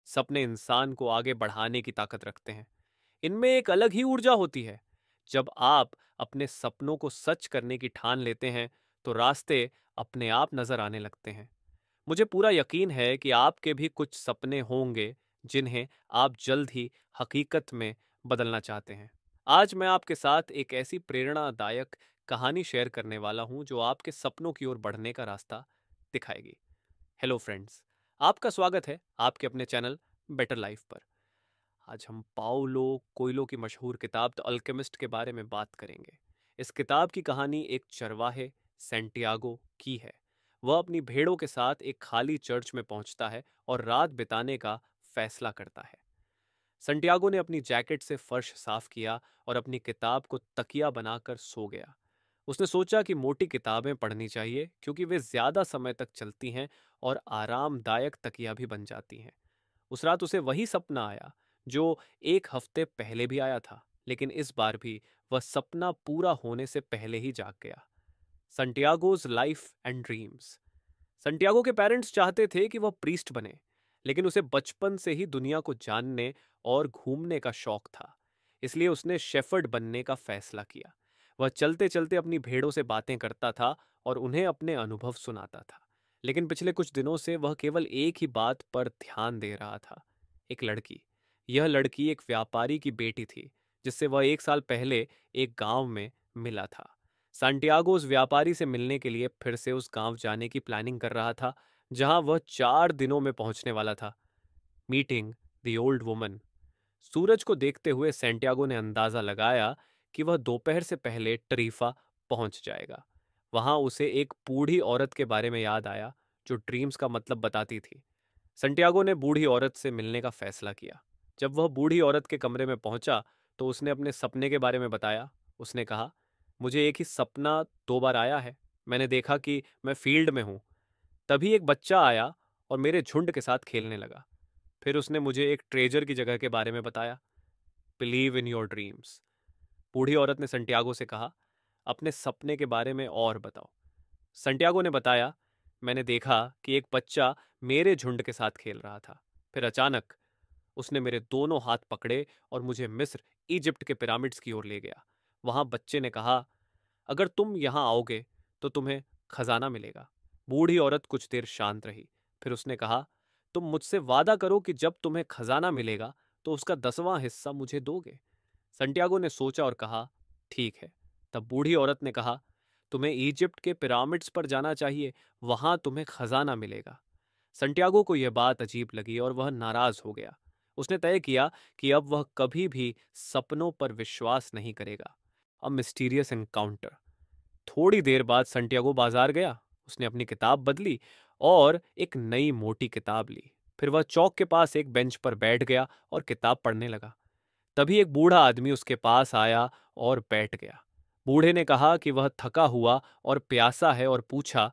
सपने इंसान को आगे बढ़ाने की ताकत रखते हैं। इनमें एक अलग ही ऊर्जा होती है। जब आप अपने सपनों को सच करने की ठान लेते हैं तो रास्ते अपने आप नजर आने लगते हैं। मुझे पूरा यकीन है कि आपके भी कुछ सपने होंगे जिन्हें आप जल्द ही हकीकत में बदलना चाहते हैं। आज मैं आपके साथ एक ऐसी प्रेरणादायक कहानी शेयर करने वाला हूं जो आपके सपनों की ओर बढ़ने का रास्ता दिखाएगी। हेलो फ्रेंड्स, आपका स्वागत है आपके अपने चैनल बेटर लाइफ पर। आज हम पाओलो कोयलो की मशहूर किताब द अल्केमिस्ट के बारे में बात करेंगे। इस किताब की कहानी एक चरवाहे सैंटियागो की है। वह अपनी भेड़ों के साथ एक खाली चर्च में पहुंचता है और रात बिताने का फैसला करता है। संटियागो ने अपनी जैकेट से फर्श साफ किया और अपनी किताब को तकिया बनाकर सो गया। उसने सोचा कि मोटी किताबें पढ़नी चाहिए क्योंकि वे ज्यादा समय तक चलती हैं और आरामदायक तकिया भी बन जाती हैं। उस रात उसे वही सपना आया जो एक हफ्ते पहले भी आया था, लेकिन इस बार भी वह सपना पूरा होने से पहले ही जाग गया। संटियागोज लाइफ एंड ड्रीम्स। संटियागो के पेरेंट्स चाहते थे कि वह प्रीस्ट बने, लेकिन उसे बचपन से ही दुनिया को जानने और घूमने का शौक था। इसलिए उसने शेफर्ड बनने का फैसला किया। वह चलते चलते अपनी भेड़ों से बातें करता था और उन्हें अपने अनुभव सुनाता था। लेकिन पिछले कुछ दिनों से वह केवल एक ही बात पर ध्यान दे रहा था, एक लड़की। यह लड़की एक व्यापारी की बेटी थी जिससे वह एक साल पहले एक गांव में मिला था। सांटियागो उस व्यापारी से मिलने के लिए फिर से उस गांव जाने की प्लानिंग कर रहा था जहां वह 4 दिनों में पहुंचने वाला था। Meeting the old woman. सूरज को देखते हुए सैंटियागो ने अंदाजा लगाया कि वह दोपहर से पहले टरीफा पहुंच जाएगा। वहां उसे एक बूढ़ी औरत के बारे में याद आया जो ड्रीम्स का मतलब बताती थी। संटियागो ने बूढ़ी औरत से मिलने का फैसला किया। जब वह बूढ़ी औरत के कमरे में पहुंचा तो उसने अपने सपने के बारे में बताया। उसने कहा, मुझे एक ही सपना 2 बार आया है। मैंने देखा कि मैं फील्ड में हूं, तभी एक बच्चा आया और मेरे झुंड के साथ खेलने लगा। फिर उसने मुझे एक ट्रेजर की जगह के बारे में बताया। Believe in your dreams. बूढ़ी औरत ने संटियागो से कहा, अपने सपने के बारे में और बताओ। संटियागो ने बताया, मैंने देखा कि एक बच्चा मेरे झुंड के साथ खेल रहा था। फिर अचानक उसने मेरे दोनों हाथ पकड़े और मुझे मिस्र, इजिप्ट के पिरामिड्स की ओर ले गया। वहां बच्चे ने कहा, अगर तुम यहां आओगे तो तुम्हें खजाना मिलेगा। बूढ़ी औरत कुछ देर शांत रही। फिर उसने कहा, तुम मुझसे वादा करो कि जब तुम्हें खजाना मिलेगा तो उसका 10वां हिस्सा मुझे दोगे। संटियागो ने सोचा और कहा, ठीक है। तब बूढ़ी औरत ने कहा, तुम्हें इजिप्ट के पिरामिड्स पर जाना चाहिए, वहां तुम्हें खजाना मिलेगा। संटियागो को यह बात अजीब लगी और वह नाराज हो गया। उसने तय किया कि अब वह कभी भी सपनों पर विश्वास नहीं करेगा। अ मिस्टीरियस एनकाउंटर। थोड़ी देर बाद संटियागो बाजार गया। उसने अपनी किताब बदली और एक नई मोटी किताब ली। फिर वह चौक के पास एक बेंच पर बैठ गया और किताब पढ़ने लगा। तभी एक बूढ़ा आदमी उसके पास आया और बैठ गया। बूढ़े ने कहा कि वह थका हुआ और प्यासा है और पूछा,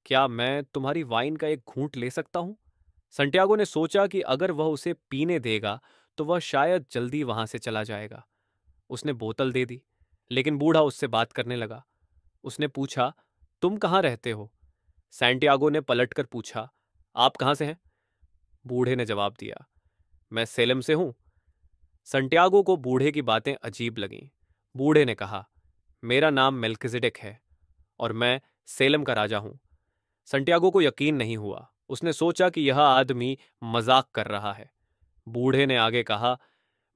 क्या मैं तुम्हारी वाइन का एक घूंट ले सकता हूं? संटियागो ने सोचा कि अगर वह उसे पीने देगा तो वह शायद जल्दी वहां से चला जाएगा। उसने बोतल दे दी, लेकिन बूढ़ा उससे बात करने लगा। उसने पूछा, तुम कहाँ रहते हो? सैंटियागो ने पलटकर पूछा, आप कहाँ से हैं? बूढ़े ने जवाब दिया, मैं सेलम से हूं। संटियागो को बूढ़े की बातें अजीब लगीं। बूढ़े ने कहा, मेरा नाम मेल्किजेडेक है और मैं सेलम का राजा हूं। संटियागो को यकीन नहीं हुआ। उसने सोचा कि यह आदमी मजाक कर रहा है। बूढ़े ने आगे कहा,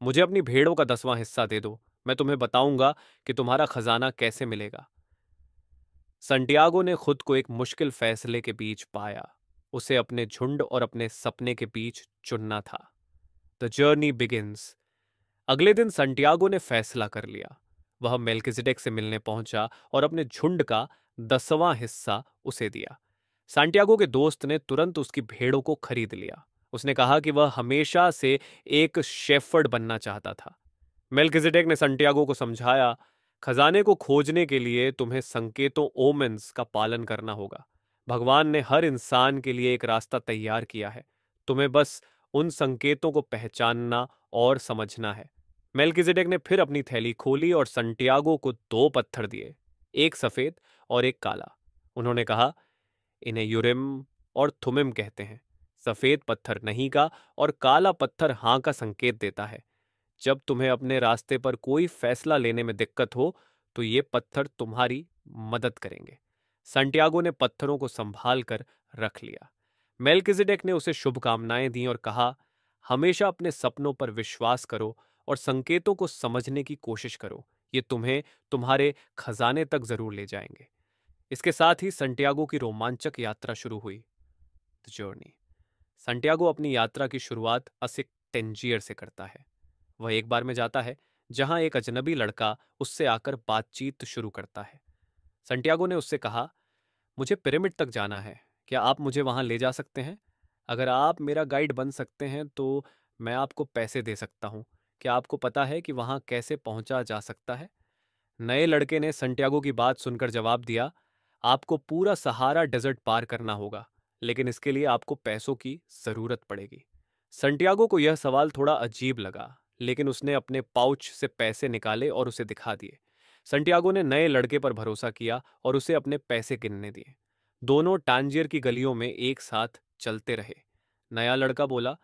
मुझे अपनी भेड़ों का 10वां हिस्सा दे दो, मैं तुम्हें बताऊंगा कि तुम्हारा खजाना कैसे मिलेगा। संटियागो ने खुद को एक मुश्किल फैसले के बीच पाया। उसे अपने झुंड और अपने सपने के बीच चुनना था। The journey begins. अगले दिन संटियागो ने फैसला कर लिया। वह मेल्किजेडेक से मिलने पहुंचा और अपने झुंड का 10वां हिस्सा उसे दिया। सांटियागो के दोस्त ने तुरंत उसकी भेड़ों को खरीद लिया। उसने कहा कि वह हमेशा से एक शेफर्ड बनना चाहता था। मेल्किजेडेक ने संटियागो को समझाया, खजाने को खोजने के लिए तुम्हें संकेतों ओमेन्स का पालन करना होगा। भगवान ने हर इंसान के लिए एक रास्ता तैयार किया है। तुम्हें बस उन संकेतों को पहचानना और समझना है। मेल्किजेडेक ने फिर अपनी थैली खोली और संटियागो को 2 पत्थर दिए, एक सफेद और एक काला। उन्होंने कहा, इन्हें यूरिम और थुमिम कहते हैं। सफेद पत्थर नहीं का और काला पत्थर हाँ का संकेत देता है। जब तुम्हें अपने रास्ते पर कोई फैसला लेने में दिक्कत हो तो ये पत्थर तुम्हारी मदद करेंगे। संटियागो ने पत्थरों को संभाल कर रख लिया। मेल्किजेडेक ने उसे शुभकामनाएं दी और कहा, हमेशा अपने सपनों पर विश्वास करो और संकेतों को समझने की कोशिश करो। ये तुम्हें तुम्हारे खजाने तक जरूर ले जाएंगे। इसके साथ ही संटियागो की रोमांचक यात्रा शुरू हुई। The journey. संटियागो अपनी यात्रा की शुरुआत असिक टेंजियर से करता है। वह एक बार में जाता है जहां एक अजनबी लड़का उससे आकर बातचीत शुरू करता है। संटियागो ने उससे कहा, मुझे पिरामिड तक जाना है, क्या आप मुझे वहां ले जा सकते हैं? अगर आप मेरा गाइड बन सकते हैं तो मैं आपको पैसे दे सकता हूँ। क्या आपको पता है कि वहां कैसे पहुंचा जा सकता है? नए लड़के ने संटियागो की बात सुनकर जवाब दिया, आपको पूरा सहारा डेजर्ट पार करना होगा, लेकिन इसके लिए आपको पैसों की जरूरत पड़ेगी। संटियागो को यह सवाल थोड़ा अजीब लगा, लेकिन उसने अपने पाउच से पैसे निकाले और उसे दिखा दिए। संटियागो ने नए लड़के पर भरोसा किया और उसे अपने पैसे गिनने दिए। दोनों टांजियर की गलियों में एक साथ चलते रहे। नया लड़का बोला,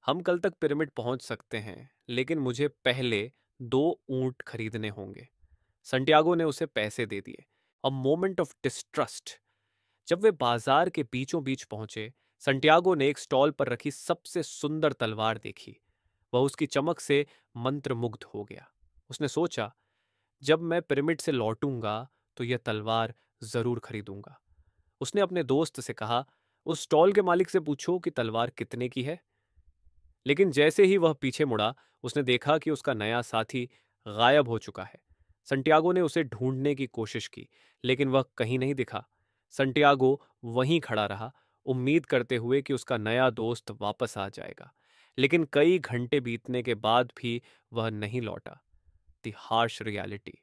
हम कल तक पिरामिड पहुंच सकते हैं, लेकिन मुझे पहले 2 ऊंट खरीदने होंगे। संटियागो ने उसे पैसे दे दिए। A moment of distrust. जब वे बाजार के बीचों बीच पहुंचे, संटियागो ने एक स्टॉल पर रखी सबसे सुंदर तलवार देखी। वह उसकी चमक से मंत्रमुग्ध हो गया। उसने सोचा, जब मैं पिरामिड से लौटूंगा तो यह तलवार जरूर खरीदूंगा। उसने अपने दोस्त से कहा, उस स्टॉल के मालिक से पूछो कि तलवार कितने की है। लेकिन जैसे ही वह पीछे मुड़ा, उसने देखा कि उसका नया साथी गायब हो चुका है। संटियागो ने उसे ढूंढने की कोशिश की, लेकिन वह कहीं नहीं दिखा। संटियागो वहीं खड़ा रहा, उम्मीद करते हुए कि उसका नया दोस्त वापस आ जाएगा। लेकिन कई घंटे बीतने के बाद भी वह नहीं लौटा। The harsh reality.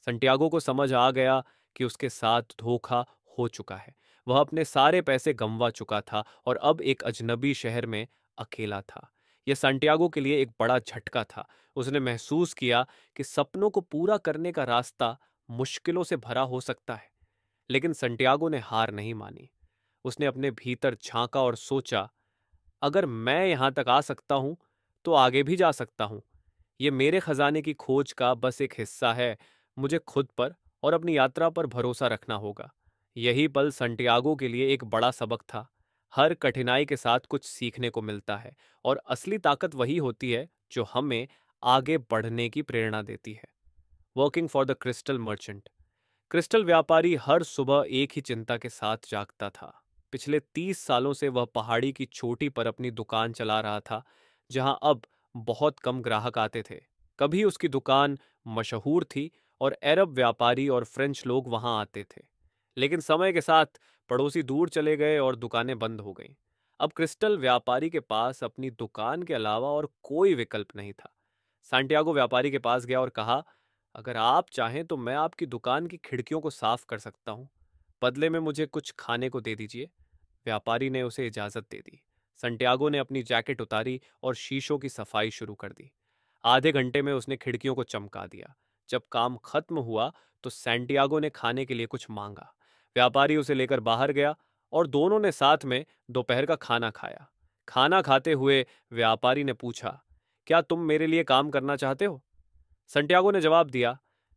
संटियागो को समझ आ गया कि उसके साथ धोखा हो चुका है। वह अपने सारे पैसे गंवा चुका था और अब एक अजनबी शहर में अकेला था। यह संटियागो के लिए एक बड़ा झटका था। उसने महसूस किया कि सपनों को पूरा करने का रास्ता मुश्किलों से भरा हो सकता है, लेकिन संटियागो ने हार नहीं मानी। उसने अपने भीतर झांका और सोचा, अगर मैं यहां तक आ सकता हूं तो आगे भी जा सकता हूं। ये मेरे खजाने की खोज का बस एक हिस्सा है। मुझे खुद पर और अपनी यात्रा पर भरोसा रखना होगा। यही पल संटियागो के लिए एक बड़ा सबक था। हर कठिनाई के साथ कुछ सीखने को मिलता है और असली ताकत वही होती है जो हमें आगे बढ़ने की प्रेरणा देती है। Working for the crystal merchant. Crystal व्यापारी हर सुबह एक ही चिंता के साथ जागता था। पिछले 30 सालों से वह पहाड़ी की चोटी पर अपनी दुकान चला रहा था, जहां अब बहुत कम ग्राहक आते थे। कभी उसकी दुकान मशहूर थी और अरब व्यापारी और फ्रेंच लोग वहां आते थे। लेकिन समय के साथ पड़ोसी दूर चले गए और दुकानें बंद हो गईं। अब क्रिस्टल व्यापारी के पास अपनी दुकान के अलावा और कोई विकल्प नहीं था। सांटियागो व्यापारी के पास गया और कहा, अगर आप चाहें तो मैं आपकी दुकान की खिड़कियों को साफ कर सकता हूँ। बदले में मुझे कुछ खाने को दे दीजिए। व्यापारी ने उसे इजाजत दे दी। संटियागो ने अपनी जैकेट उतारी और शीशों की सफाई शुरू कर दी। आधे घंटे में उसने खिड़कियों को चमका दिया। जब काम खत्म हुआ तो सैंटियागो ने खाने के लिए कुछ मांगा। व्यापारी उसे लेकर बाहर गया और दोनों ने साथ में दोपहर का खाना खाया। खाना खाते हुए व्यापारी ने पूछा, क्या तुम मेरे लिए काम करना चाहते हो? संटियागो ने जवाब दिया,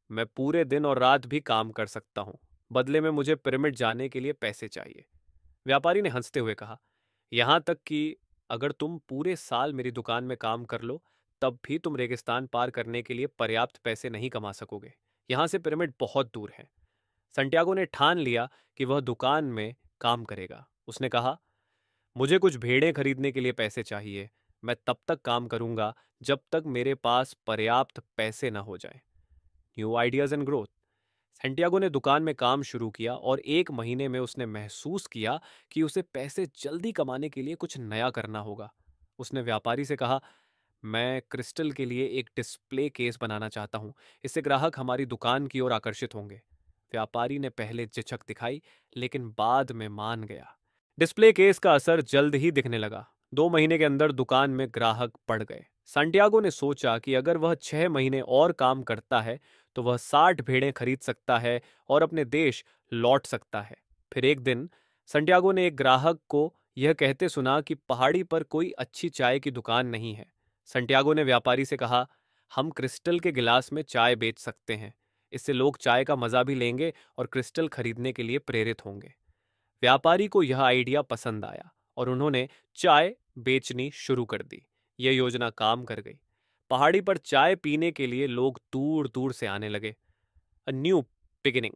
मैं पूरे दिन और रात भी काम कर सकता हूँ। बदले में मुझे पिरामिड जाने के लिए पैसे चाहिए। व्यापारी ने हंसते हुए कहा, यहां तक कि अगर तुम पूरे साल मेरी दुकान में काम कर लो, तब भी तुम रेगिस्तान पार करने के लिए पर्याप्त पैसे नहीं कमा सकोगे। यहां से पिरामिड बहुत दूर है। संटियागो ने ठान लिया कि वह दुकान में काम करेगा। उसने कहा, मुझे कुछ भेड़ें खरीदने के लिए पैसे चाहिए। मैं तब तक काम करूंगा जब तक मेरे पास पर्याप्त पैसे न हो जाए। New ideas and growth. Santiago ने दुकान में काम शुरू किया और 1 महीने में उसने महसूस किया कि उसे पैसे जल्दी कमाने के लिए कुछ नया करना होगा। उसने व्यापारी से कहा, मैं क्रिस्टल के लिए एक डिस्प्ले केस बनाना चाहता हूँ। इससे ग्राहक हमारी दुकान की ओर आकर्षित होंगे। व्यापारी ने पहले झिझक दिखाई, लेकिन बाद में मान गया। डिस्प्ले केस का असर जल्द ही दिखने लगा। 2 महीने के अंदर दुकान में ग्राहक बढ़ गए। सांटियागो ने सोचा कि अगर वह 6 महीने और काम करता है तो वह 60 भेड़ें खरीद सकता है और अपने देश लौट सकता है। फिर एक दिन संटियागो ने एक ग्राहक को यह कहते सुना कि पहाड़ी पर कोई अच्छी चाय की दुकान नहीं है। संटियागो ने व्यापारी से कहा, हम क्रिस्टल के गिलास में चाय बेच सकते हैं। इससे लोग चाय का मजा भी लेंगे और क्रिस्टल खरीदने के लिए प्रेरित होंगे। व्यापारी को यह आइडिया पसंद आया और उन्होंने चाय बेचनी शुरू कर दी। यह योजना काम कर गई। पहाड़ी पर चाय पीने के लिए लोग दूर दूर से आने लगे। A new beginning.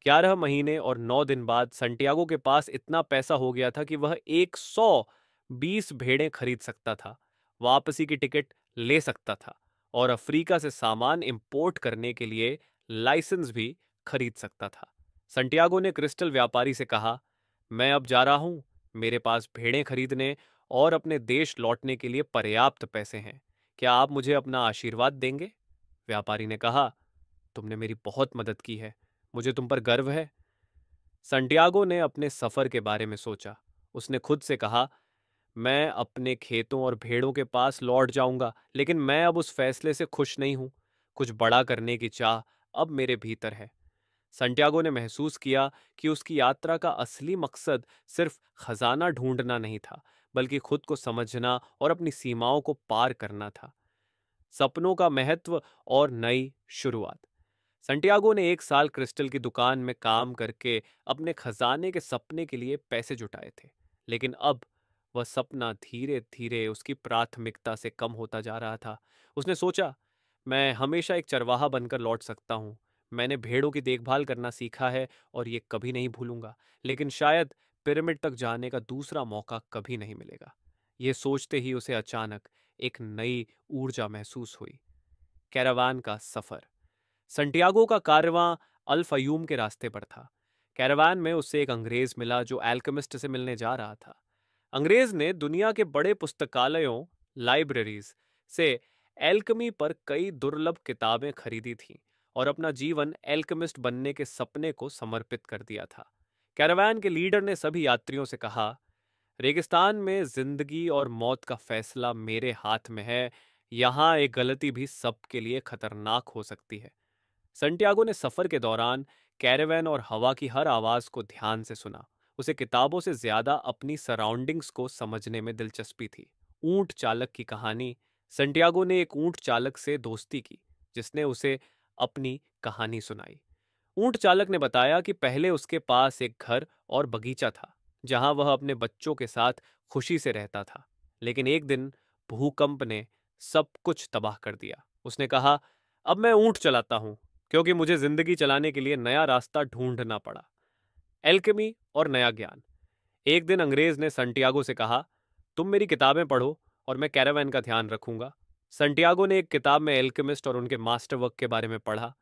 11 महीने और 9 दिन बाद संटियागो के पास इतना पैसा हो गया था कि वह 120 भेड़ें खरीद सकता था, वापसी की टिकट ले सकता था और अफ्रीका से सामान इंपोर्ट करने के लिए लाइसेंस भी खरीद सकता था। संटियागो ने क्रिस्टल व्यापारी से कहा, मैं अब जा रहा हूं। मेरे पास भेड़ें खरीदने और अपने देश लौटने के लिए पर्याप्त पैसे हैं। क्या आप मुझे अपना आशीर्वाद देंगे? व्यापारी ने कहा, तुमने मेरी बहुत मदद की है। मुझे तुम पर गर्व है। संटियागो ने अपने सफर के बारे में सोचा। उसने खुद से कहा, मैं अपने खेतों और भेड़ों के पास लौट जाऊंगा, लेकिन मैं अब उस फैसले से खुश नहीं हूं। कुछ बड़ा करने की चाह अब मेरे भीतर है। संटियागो ने महसूस किया कि उसकी यात्रा का असली मकसद सिर्फ खजाना ढूंढना नहीं था, बल्कि खुद को समझना और अपनी सीमाओं को पार करना था। सपनों का महत्व और नई शुरुआत। संटियागो ने 1 साल क्रिस्टल की दुकान में काम करके अपने खजाने के सपने के लिए पैसे जुटाए थे, लेकिन अब वह सपना धीरे धीरे उसकी प्राथमिकता से कम होता जा रहा था। उसने सोचा, मैं हमेशा एक चरवाहा बनकर लौट सकता हूँ। मैंने भेड़ों की देखभाल करना सीखा है और ये कभी नहीं भूलूंगा, लेकिन शायद पिरामिड तक जाने का दूसरा मौका कभी नहीं मिलेगा। ये सोचते ही उसे अचानक एक नई ऊर्जा महसूस हुई। कैरावान का सफर। संटियागो का कारवां अल फयूम के रास्ते पर था। कैरावान में उसे एक अंग्रेज मिला जो एल्केमिस्ट से मिलने जा रहा था। अंग्रेज ने दुनिया के बड़े पुस्तकालयों, लाइब्रेरीज से एल्केमी पर कई दुर्लभ किताबें खरीदी थीं और अपना जीवन एल्केमिस्ट बनने के सपने को समर्पित कर दिया था। कैरावान के लीडर ने सभी यात्रियों से कहा, रेगिस्तान में जिंदगी और मौत का फैसला मेरे हाथ में है। यहाँ एक गलती भी सबके लिए खतरनाक हो सकती है। संटियागो ने सफर के दौरान कैरेवैन और हवा की हर आवाज को ध्यान से सुना। उसे किताबों से ज्यादा अपनी सराउंडिंग्स को समझने में दिलचस्पी थी। ऊंट चालक की कहानी। संटियागो ने एक ऊंट चालक से दोस्ती की, जिसने उसे अपनी कहानी सुनाई। ऊंट चालक ने बताया कि पहले उसके पास एक घर और बगीचा था, जहां वह अपने बच्चों के साथ खुशी से रहता था। लेकिन एक दिन भूकंप ने सब कुछ तबाह कर दिया। उसने कहा, अब मैं ऊंट चलाता हूं, क्योंकि मुझे जिंदगी चलाने के लिए नया रास्ता ढूंढना पड़ा। एल्केमी और नया ज्ञान। एक दिन अंग्रेज ने संटियागो से कहा, तुम मेरी किताबें पढ़ो और मैं कैरावैन का ध्यान रखूंगा। संटियागो ने एक किताब में एल्केमिस्ट और उनके मास्टरवर्क के बारे में पढ़ा।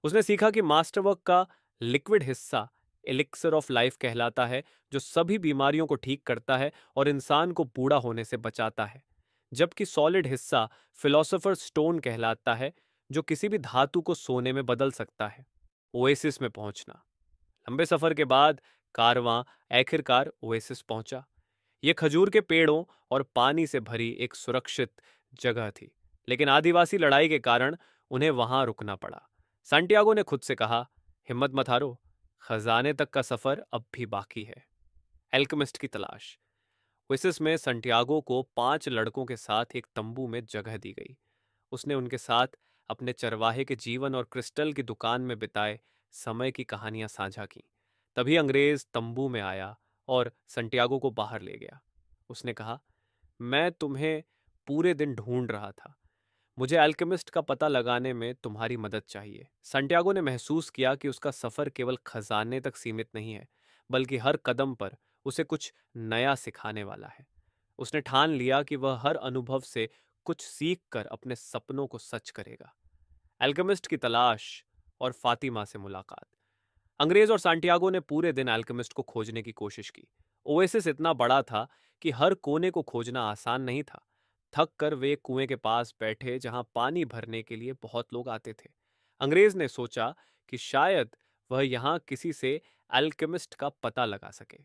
उसने सीखा कि मास्टरवर्क का लिक्विड हिस्सा एलिक्सर ऑफ लाइफ कहलाता है, जो सभी बीमारियों को ठीक करता है और इंसान को बूढ़ा होने से बचाता है, जबकि सॉलिड हिस्सा फिलोसोफर स्टोन कहलाता है, जो किसी भी धातु को सोने में बदल सकता है। ओएसिस में पहुंचना। लंबे सफर के बाद कारवां आखिरकार ओएसिस पहुंचा। यह खजूर के पेड़ों और पानी से भरी एक सुरक्षित जगह थी, लेकिन आदिवासी लड़ाई के कारण उन्हें वहां रुकना पड़ा। सांटियागो ने खुद से कहा, हिम्मत मत हारो, खजाने तक का सफर अब भी बाकी है। एल्केमिस्ट की तलाश। ओएसिस में संटियागो को 5 लड़कों के साथ एक तंबू में जगह दी गई। उसने उनके साथ अपने चरवाहे के जीवन और क्रिस्टल की दुकान में बिताए समय की कहानियां साझा की। तभी अंग्रेज तंबू में आया और संटियागो को बाहर ले गया। उसने कहा, मैं तुम्हें पूरे दिन ढूंढ रहा था। मुझे अल्केमिस्ट का पता लगाने में तुम्हारी मदद चाहिए। संटियागो ने महसूस किया कि उसका सफर केवल खजाने तक सीमित नहीं है, बल्कि हर कदम पर उसे कुछ नया सिखाने वाला है। उसने ठान लिया कि वह हर अनुभव से कुछ सीख कर अपने सपनों को सच करेगा। अल्केमिस्ट की तलाश और फातिमा से मुलाकात। अंग्रेज और सांटियागो ने पूरे दिन अल्केमिस्ट को खोजने की कोशिश की। ओएसिस इतना बड़ा था कि हर कोने को खोजना आसान नहीं था। थक कर वे कुएं के पास बैठे, जहां पानी भरने के लिए बहुत लोग आते थे। अंग्रेज ने सोचा कि शायद वह यहां किसी से अल्केमिस्ट का पता लगा सके।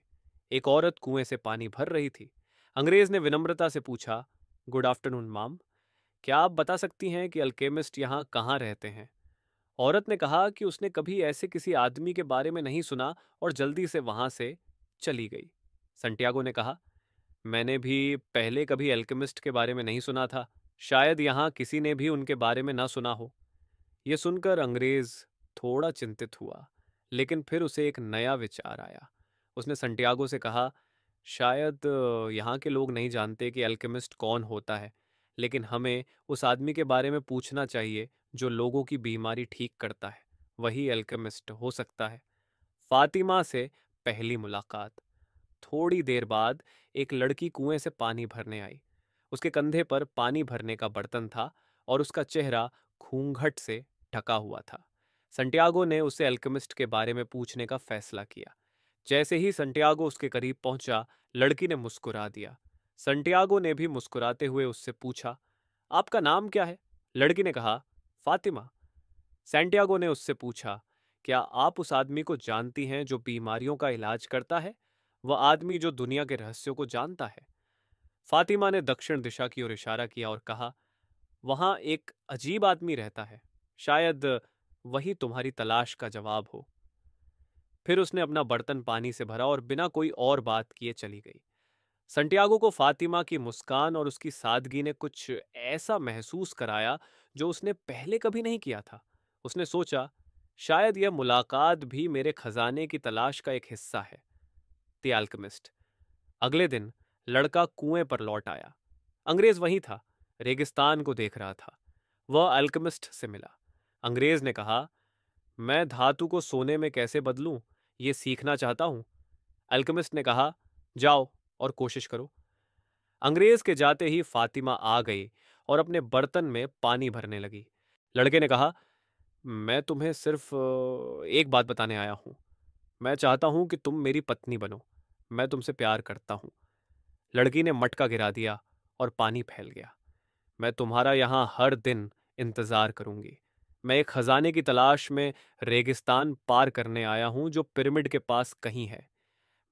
एक औरत कुएं से पानी भर रही थी। अंग्रेज ने विनम्रता से पूछा, गुड आफ्टरनून माम, क्या आप बता सकती हैं कि अल्केमिस्ट यहाँ कहाँ रहते हैं? औरत ने कहा कि उसने कभी ऐसे किसी आदमी के बारे में नहीं सुना और जल्दी से वहां से चली गई। संटियागो ने कहा, मैंने भी पहले कभी एल्केमिस्ट के बारे में नहीं सुना था। शायद यहाँ किसी ने भी उनके बारे में ना सुना हो। ये सुनकर अंग्रेज थोड़ा चिंतित हुआ, लेकिन फिर उसे एक नया विचार आया। उसने संटियागो से कहा, शायद यहाँ के लोग नहीं जानते कि अल्केमिस्ट कौन होता है, लेकिन हमें उस आदमी के बारे में पूछना चाहिए जो लोगों की बीमारी ठीक करता है। वही अल्केमिस्ट हो सकता है। फातिमा से पहली मुलाकात। थोड़ी देर बाद एक लड़की कुएं से पानी भरने आई। उसके कंधे पर पानी भरने का बर्तन था और उसका चेहरा घूंघट से ढका हुआ था। संटियागो ने उसे अल्केमिस्ट के बारे में पूछने का फैसला किया। जैसे ही संटियागो उसके करीब पहुंचा, लड़की ने मुस्कुरा दिया। संटियागो ने भी मुस्कुराते हुए उससे पूछा, आपका नाम क्या है? लड़की ने कहा, फातिमा। सैंटियागो ने उससे पूछा, क्या आप उस आदमी को जानती हैं जो बीमारियों का इलाज करता है? वह आदमी जो दुनिया के रहस्यों को जानता है? फातिमा ने दक्षिण दिशा की ओर इशारा किया और कहा, वहां एक अजीब आदमी रहता है। शायद वही तुम्हारी तलाश का जवाब हो। फिर उसने अपना बर्तन पानी से भरा और बिना कोई और बात किए चली गई। संटियागो को फातिमा की मुस्कान और उसकी सादगी ने कुछ ऐसा महसूस कराया जो उसने पहले कभी नहीं किया था। उसने सोचा, शायद यह मुलाकात भी मेरे खजाने की तलाश का एक हिस्सा है। The alchemist. अगले दिन लड़का कुएं पर लौट आया। अंग्रेज वहीं था, रेगिस्तान को देख रहा था। वह अल्केमिस्ट से मिला। अंग्रेज ने कहा, मैं धातु को सोने में कैसे बदलूं, ये सीखना चाहता हूं। अल्केमिस्ट ने कहा, जाओ और कोशिश करो। अंग्रेज के जाते ही फातिमा आ गई और अपने बर्तन में पानी भरने लगी। लड़के ने कहा, मैं तुम्हें सिर्फ एक बात बताने आया हूं। मैं चाहता हूं कि तुम मेरी पत्नी बनो। मैं तुमसे प्यार करता हूं। लड़की ने मटका गिरा दिया और पानी फैल गया। मैं तुम्हारा यहाँ हर दिन इंतजार करूंगी। मैं एक खजाने की तलाश में रेगिस्तान पार करने आया हूं जो पिरामिड के पास कहीं है।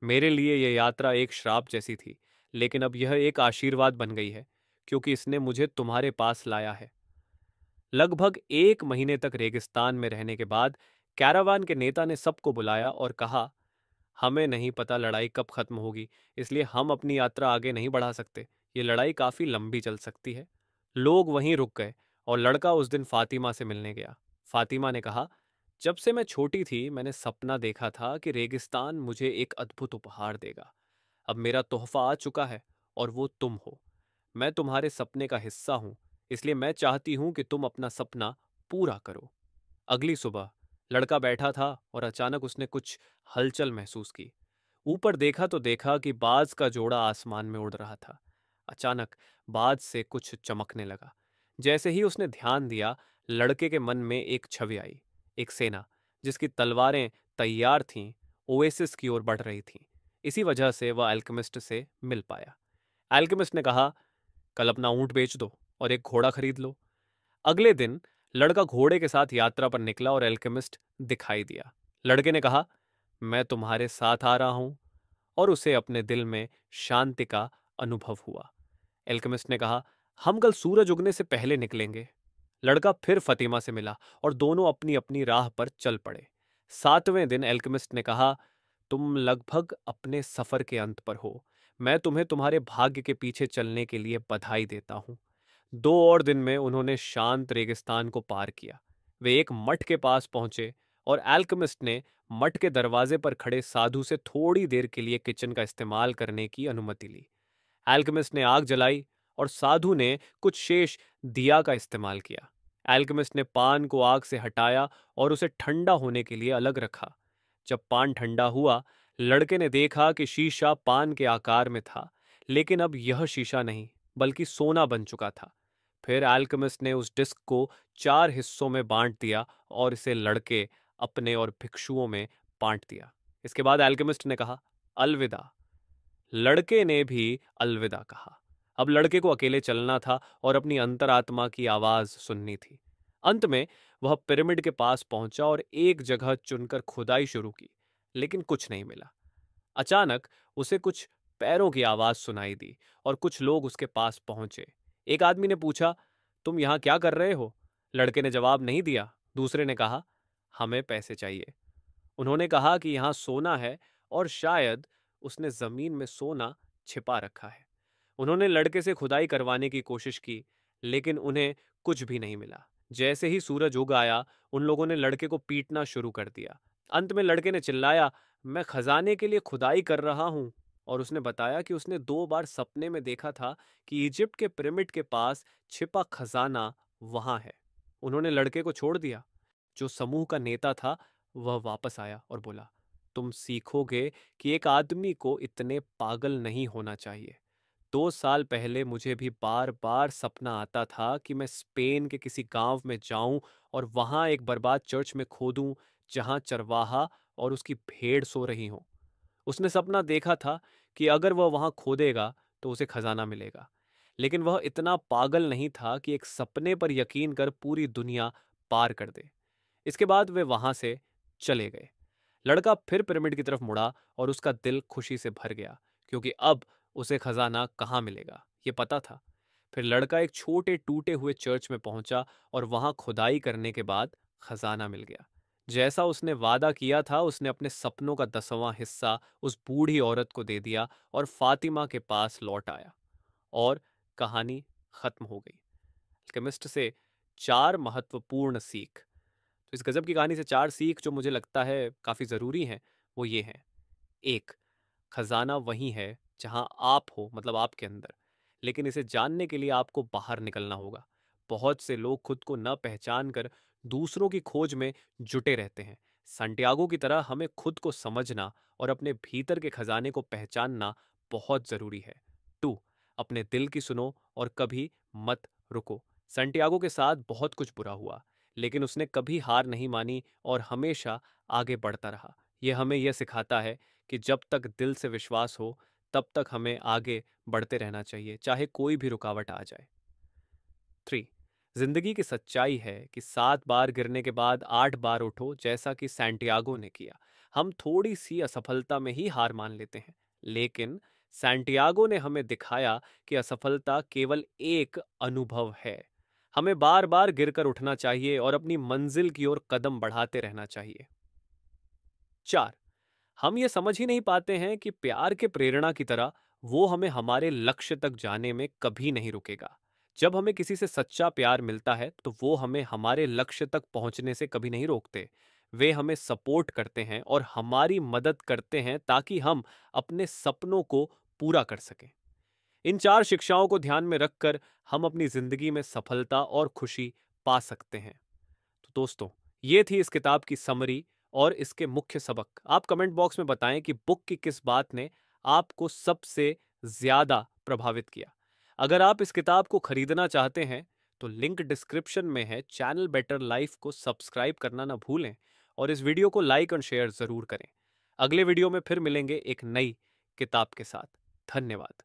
मेरे लिए यह यात्रा एक श्राप जैसी थी, लेकिन अब यह एक आशीर्वाद बन गई है, क्योंकि इसने मुझे तुम्हारे पास लाया है। लगभग 1 महीने तक रेगिस्तान में रहने के बाद कैरावान के नेता ने सबको बुलाया और कहा, हमें नहीं पता लड़ाई कब खत्म होगी, इसलिए हम अपनी यात्रा आगे नहीं बढ़ा सकते। ये लड़ाई काफी लंबी चल सकती है। लोग वहीं रुक गए और लड़का उस दिन फातिमा से मिलने गया। फातिमा ने कहा, जब से मैं छोटी थी मैंने सपना देखा था कि रेगिस्तान मुझे एक अद्भुत उपहार देगा। अब मेरा तोहफा आ चुका है और वो तुम हो। मैं तुम्हारे सपने का हिस्सा हूं, इसलिए मैं चाहती हूं कि तुम अपना सपना पूरा करो। अगली सुबह लड़का बैठा था और अचानक उसने कुछ हलचल महसूस की। ऊपर देखा तो देखा कि बाज का जोड़ा आसमान में उड़ रहा था। अचानक बाज से कुछ चमकने लगा। जैसे ही उसने ध्यान दिया, लड़के के मन में एक छवि आई। एक सेना जिसकी तलवारें तैयार थीं, ओएसिस की ओर बढ़ रही थीं। इसी वजह से वह अल्केमिस्ट से मिल पाया। अल्केमिस्ट ने कहा, कल अपना ऊंट बेच दो और एक घोड़ा खरीद लो। अगले दिन लड़का घोड़े के साथ यात्रा पर निकला और एल्केमिस्ट दिखाई दिया। लड़के ने कहा, मैं तुम्हारे साथ आ रहा हूं, और उसे अपने दिल में शांति का अनुभव हुआ। एल्केमिस्ट ने कहा, हम कल सूरज उगने से पहले निकलेंगे। लड़का फिर फतिमा से मिला और दोनों अपनी अपनी राह पर चल पड़े। 7वें दिन एल्केमिस्ट ने कहा, तुम लगभग अपने सफर के अंत पर हो। मैं तुम्हें तुम्हारे भाग्य के पीछे चलने के लिए बधाई देता हूं। 2 और दिन में उन्होंने शांत रेगिस्तान को पार किया। वे एक मठ के पास पहुंचे और अल्केमिस्ट ने मठ के दरवाजे पर खड़े साधु से थोड़ी देर के लिए किचन का इस्तेमाल करने की अनुमति ली। अल्केमिस्ट ने आग जलाई और साधु ने कुछ शेष दिया का इस्तेमाल किया। अल्केमिस्ट ने पान को आग से हटाया और उसे ठंडा होने के लिए अलग रखा। जब पान ठंडा हुआ, लड़के ने देखा कि शीशा पान के आकार में था, लेकिन अब यह शीशा नहीं बल्कि सोना बन चुका था। फिर अल्केमिस्ट ने उस डिस्क को 4 हिस्सों में बांट दिया और इसे लड़के अपने और भिक्षुओं में बांट दिया। इसके बाद अल्केमिस्ट ने कहा, अलविदा। लड़के ने भी अलविदा कहा। अब लड़के को अकेले चलना था और अपनी अंतरात्मा की आवाज सुननी थी। अंत में वह पिरामिड के पास पहुंचा और एक जगह चुनकर खुदाई शुरू की, लेकिन कुछ नहीं मिला। अचानक उसे कुछ पैरों की आवाज सुनाई दी और कुछ लोग उसके पास पहुंचे। एक आदमी ने पूछा, तुम यहां क्या कर रहे हो? लड़के ने जवाब नहीं दिया। दूसरे ने कहा, हमें पैसे चाहिए। उन्होंने कहा कि यहां सोना है और शायद उसने जमीन में सोना छिपा रखा है। उन्होंने लड़के से खुदाई करवाने की कोशिश की, लेकिन उन्हें कुछ भी नहीं मिला। जैसे ही सूरज उग आया, उन लोगों ने लड़के को पीटना शुरू कर दिया। अंत में लड़के ने चिल्लाया, मैं खजाने के लिए खुदाई कर रहा हूं। और उसने बताया कि उसने 2 बार सपने में देखा था कि इजिप्ट के पिरामिड के पास छिपा खजाना वहां है। उन्होंने लड़के को छोड़ दिया। जो समूह का नेता था वह वापस आया और बोला, तुम सीखोगे कि एक आदमी को इतने पागल नहीं होना चाहिए। 2 साल पहले मुझे भी बार बार सपना आता था कि मैं स्पेन के किसी गांव में जाऊं और वहां एक बर्बाद चर्च में खोदूं जहां चरवाहा और उसकी भेड़ सो रही हों। उसने सपना देखा था कि अगर वह वहां खोदेगा तो उसे खजाना मिलेगा। लेकिन वह इतना पागल नहीं था कि एक सपने पर यकीन कर पूरी दुनिया पार कर दे। इसके बाद वे वहां से चले गए। लड़का फिर पिरामिड की तरफ मुड़ा और उसका दिल खुशी से भर गया, क्योंकि अब उसे खजाना कहाँ मिलेगा ये पता था। फिर लड़का एक छोटे टूटे हुए चर्च में पहुंचा और वहां खुदाई करने के बाद खजाना मिल गया। जैसा उसने वादा किया था, उसने अपने सपनों का 10वां हिस्सा उस बूढ़ी औरत को दे दिया और फातिमा के पास लौट आया। और कहानी खत्म हो गई। अल्केमिस्ट से 4 महत्वपूर्ण सीख। तो इस गजब की कहानी से 4 सीख जो मुझे लगता है काफी जरूरी हैं, वो ये हैं। एक, खजाना वही है जहां आप हो, मतलब आपके अंदर। लेकिन इसे जानने के लिए आपको बाहर निकलना होगा। बहुत से लोग खुद को न पहचान कर दूसरों की खोज में जुटे रहते हैं। संटियागो की तरह हमें खुद को समझना और अपने भीतर के खजाने को पहचानना बहुत जरूरी है। 2, अपने दिल की सुनो और कभी मत रुको। संटियागो के साथ बहुत कुछ बुरा हुआ, लेकिन उसने कभी हार नहीं मानी और हमेशा आगे बढ़ता रहा। यह हमें यह सिखाता है कि जब तक दिल से विश्वास हो, तब तक हमें आगे बढ़ते रहना चाहिए, चाहे कोई भी रुकावट आ जाए। 3, जिंदगी की सच्चाई है कि 7 बार गिरने के बाद 8 बार उठो, जैसा कि सैंटियागो ने किया। हम थोड़ी सी असफलता में ही हार मान लेते हैं, लेकिन सैंटियागो ने हमें दिखाया कि असफलता केवल एक अनुभव है। हमें बार बार गिरकर उठना चाहिए और अपनी मंजिल की ओर कदम बढ़ाते रहना चाहिए। 4, हम ये समझ ही नहीं पाते हैं कि प्यार के प्रेरणा की तरह वो हमें हमारे लक्ष्य तक जाने में कभी नहीं रुकेगा। जब हमें किसी से सच्चा प्यार मिलता है तो वो हमें हमारे लक्ष्य तक पहुंचने से कभी नहीं रोकते। वे हमें सपोर्ट करते हैं और हमारी मदद करते हैं ताकि हम अपने सपनों को पूरा कर सकें। इन 4 शिक्षाओं को ध्यान में रखकर हम अपनी जिंदगी में सफलता और खुशी पा सकते हैं। तो दोस्तों, ये थी इस किताब की समरी और इसके मुख्य सबक। आप कमेंट बॉक्स में बताएं कि बुक की किस बात ने आपको सबसे ज्यादा प्रभावित किया। अगर आप इस किताब को खरीदना चाहते हैं तो लिंक डिस्क्रिप्शन में है। चैनल बेटर लाइफ को सब्सक्राइब करना ना भूलें और इस वीडियो को लाइक और शेयर जरूर करें। अगले वीडियो में फिर मिलेंगे एक नई किताब के साथ। धन्यवाद।